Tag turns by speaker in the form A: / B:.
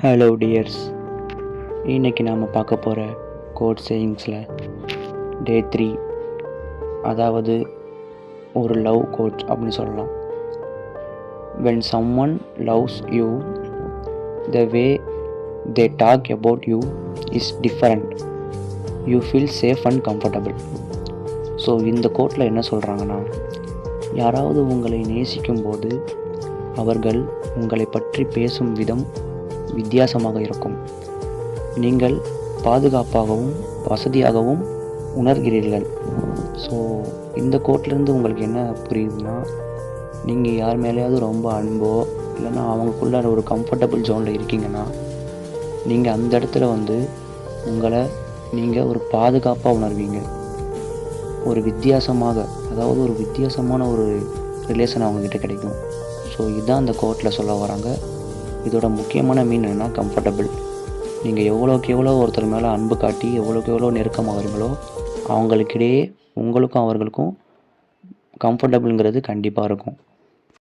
A: Hello tears, இன்றைக்கி நாம் பார்க்க போகிற கோட் சேயிங்ஸில் டே 3, அதாவது ஒரு லவ் கோட் அப்படின்னு சொல்லலாம். when someone loves you, the way they talk about you is different. You feel safe and comfortable. So இந்த கோட்டில் என்ன சொல்கிறாங்கன்னா, யாராவது உங்களை நேசிக்கும்போது அவர்கள் உங்களை பற்றி பேசும் விதம் வித்தியாசமாக இருக்கும். நீங்கள் பாதுகாப்பாகவும் வசதியாகவும் உணர்கிறீர்கள். ஸோ இந்த கோட்லேருந்து உங்களுக்கு என்ன புரியுதுன்னா, நீங்கள் யார் மேலேயாவது ரொம்ப அன்போ இல்லைன்னா அவங்களுக்குள்ள ஒரு கம்ஃபர்டபுள் ஜோனில் இருக்கீங்கன்னா, நீங்கள் அந்த இடத்துல உங்களை நீங்கள் ஒரு பாதுகாப்பாக உணர்வீங்க. ஒரு வித்தியாசமாக, அதாவது ஒரு வித்தியாசமான ஒரு ரிலேஷன் அவங்கக்கிட்ட கிடைக்கும். ஸோ இதுதான் அந்த கோட்டில் சொல்ல வராங்க. இதோட முக்கியமான மீன் என்னென்னா கம்ஃபர்டபுள். நீங்கள் எவ்வளோக்கு எவ்வளோ ஒருத்தர் மேலே அன்பு காட்டி எவ்வளோக்கு எவ்வளோ நெருக்கமாகறீங்களோ அவங்களுக்கிடையே உங்களுக்கும் அவர்களுக்கும் கம்ஃபர்டபுளுங்கிறது கண்டிப்பாக இருக்கும்.